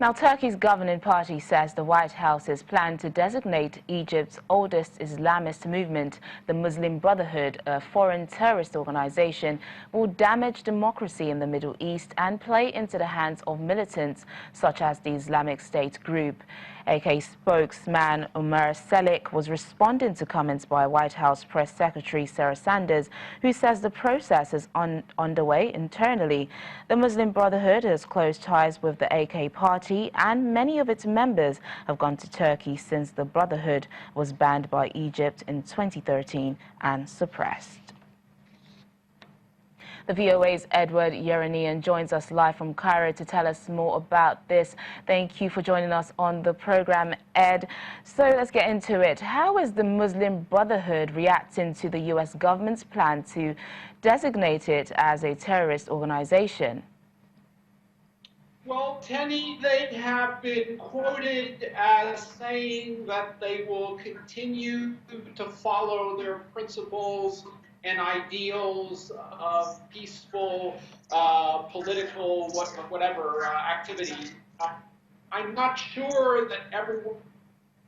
Now, Turkey's governing party says the White House's plan to designate Egypt's oldest Islamist movement, the Muslim Brotherhood, a foreign terrorist organization, will damage democracy in the Middle East and play into the hands of militants such as the Islamic State group. AK spokesman Omar Selik was responding to comments by White House Press Secretary Sarah Sanders, who says the process is underway internally. The Muslim Brotherhood has close ties with the AK party, and many of its members have gone to Turkey since the Brotherhood was banned by Egypt in 2013 and suppressed. The VOA's Edward Yeranian joins us live from Cairo to tell us more about this. Thank you for joining us on the program, Ed. So let's get into it. How is the Muslim Brotherhood reacting to the U.S. government's plan to designate it as a terrorist organization? Well, Tenny, they have been quoted as saying that they will continue to follow their principles and ideals of peaceful political whatever activity. I'm not sure that everyone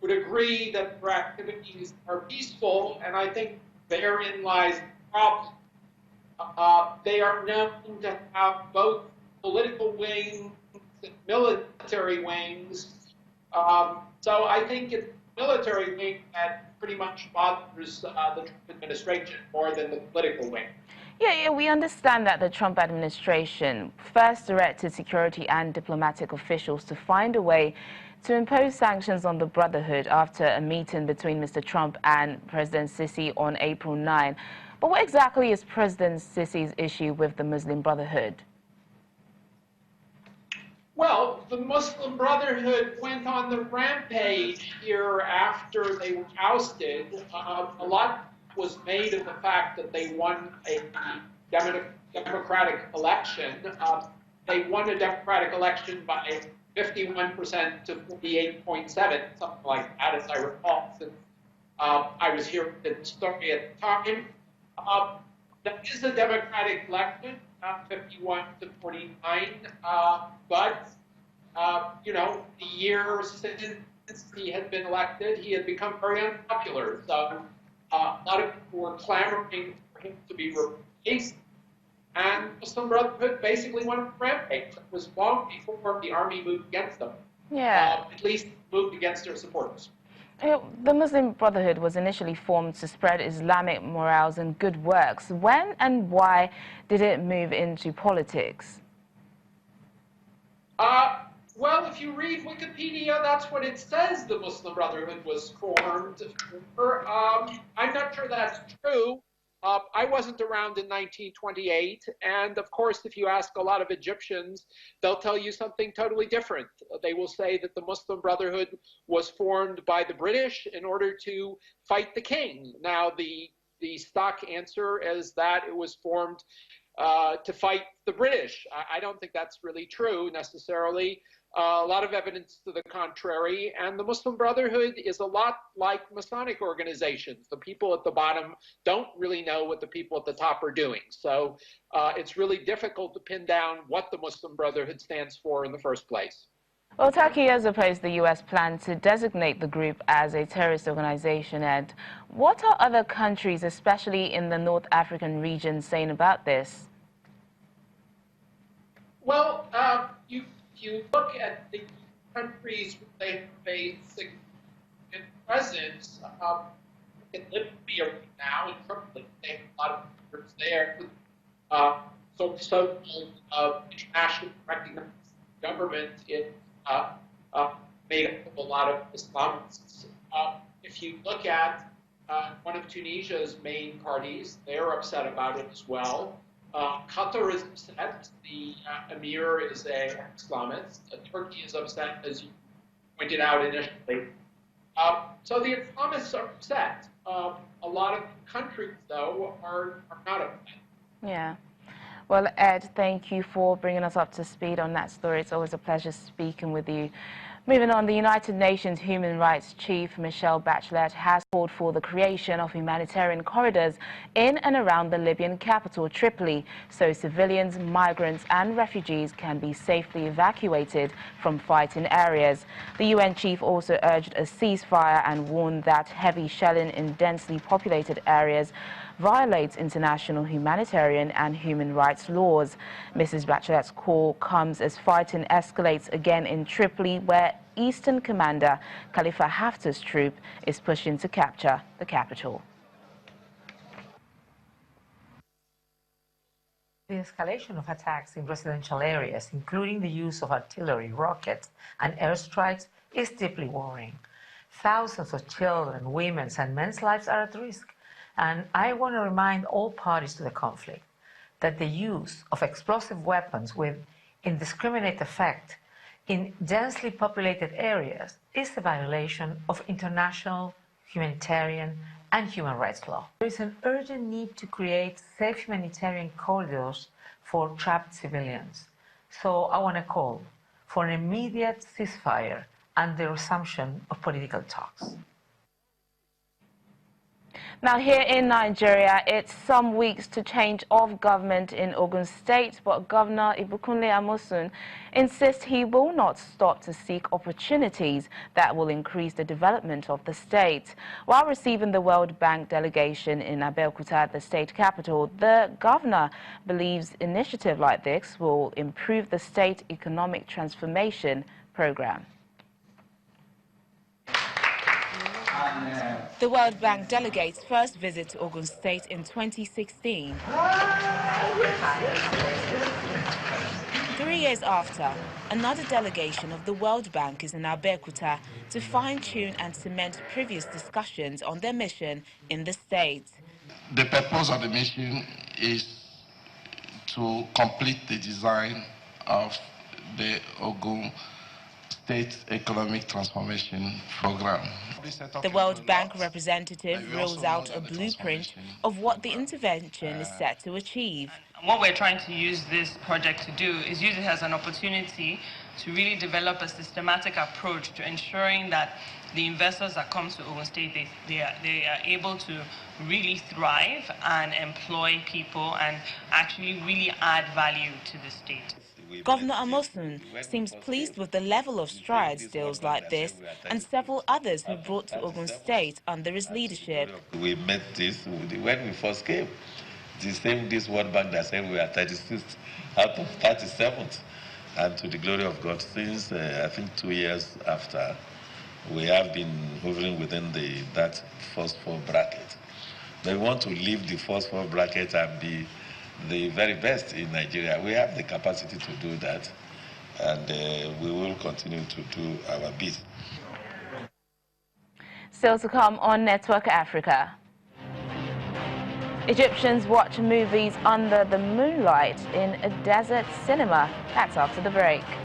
would agree that their activities are peaceful, and I think therein lies the problem. They are known to have both political wings and military wings. So I think it's the military wing that pretty much bothers the Trump administration more than the political wing. Yeah, we understand that the Trump administration first directed security and diplomatic officials to find a way to impose sanctions on the Brotherhood after a meeting between Mr. Trump and President Sisi on April 9. But what exactly is President Sisi's issue with the Muslim Brotherhood? Well, the Muslim Brotherhood went on the rampage here after they were ousted. A lot was made of the fact that they won a democratic election. They won a democratic election by 51% to 48.7, something like that, as I recall, since I was here at the story at the time. That is a democratic election. 51 to 49, but you know, the year since he had been elected, he had become very unpopular. So a lot of people were clamoring for him to be replaced, and Muslim Brotherhood basically went on a rampage. It was long before the army moved against them. Yeah. At least moved against their supporters. The Muslim Brotherhood was initially formed to spread Islamic morals and good works. When and why did it move into politics? Well, if you read Wikipedia, that's what it says the Muslim Brotherhood was formed. I'm not sure that's true. I wasn't around in 1928, and of course, if you ask a lot of Egyptians, they'll tell you something totally different. They will say that the Muslim Brotherhood was formed by the British in order to fight the king. Now, the stock answer is that it was formed to fight the British. I don't think that's really true necessarily. A lot of evidence to the contrary, and the Muslim Brotherhood is a lot like Masonic organizations. The people at the bottom don't really know what the people at the top are doing. So it's really difficult to pin down what the Muslim Brotherhood stands for in the first place. Well, Turkey has opposed the U.S. plan to designate the group as a terrorist organization, Ed. What are other countries, especially in the North African region, saying about this? Well, you look at the countries where they have a significant presence, in Libya right now, in Tripoli, they have a lot of members there. So-called international recognized government is made up of a lot of Islamists. If you look at one of Tunisia's main parties, they're upset about it as well. Qatar is upset. The emir is an Islamist. Turkey is upset, as you pointed out initially. So the Islamists are upset. A lot of countries, though, are not upset. Yeah. Well, Ed, thank you for bringing us up to speed on that story. It's always a pleasure speaking with you. Moving on, the United Nations Human Rights Chief Michelle Bachelet has called for the creation of humanitarian corridors in and around the Libyan capital, Tripoli, so civilians, migrants and refugees can be safely evacuated from fighting areas. The UN chief also urged a ceasefire and warned that heavy shelling in densely populated areas violates international humanitarian and human rights laws. Mrs. Bachelet's call comes as fighting escalates again in Tripoli, where Eastern Commander Khalifa Haftar's troop is pushing to capture the capital. The escalation of attacks in residential areas, including the use of artillery, rockets, and airstrikes, is deeply worrying. Thousands of children, women's, and men's lives are at risk, and I want to remind all parties to the conflict that the use of explosive weapons with indiscriminate effect in densely populated areas is a violation of international, humanitarian, and human rights law. There is an urgent need to create safe humanitarian corridors for trapped civilians. So I want to call for an immediate ceasefire and the resumption of political talks. Now, here in Nigeria, it's some weeks to change of government in Ogun State, but Governor Ibukunle Amosun insists he will not stop to seek opportunities that will increase the development of the state. While receiving the World Bank delegation in Abeokuta, the state capital, the governor believes initiative like this will improve the state economic transformation program. The World Bank delegate's first visit to Ogun State in 2016. 3 years after, another delegation of the World Bank is in Abeokuta to fine-tune and cement previous discussions on their mission in the state. The purpose of the mission is to complete the design of the Ogun State Economic Transformation Program. The World Bank representative rolls out a blueprint of what the intervention is set to achieve. What we're trying to use this project to do is use it as an opportunity to really develop a systematic approach to ensuring that the investors that come to Ogun State, they are able to really thrive and employ people and actually really add value to the state. Governor Amosun seems pleased with the level of strides deals like this and several others who brought to Ogun State under his leadership. We met this when we first came. This World Bank that said we are 36th out of 37th. And to the glory of God, since I think 2 years after, we have been hovering within that first four bracket. But we want to leave the first four bracket and be the very best in Nigeria. We have the capacity to do that, and we will continue to do our bit. Still to come on Network Africa. Egyptians watch movies under the moonlight in a desert cinema. That's after the break.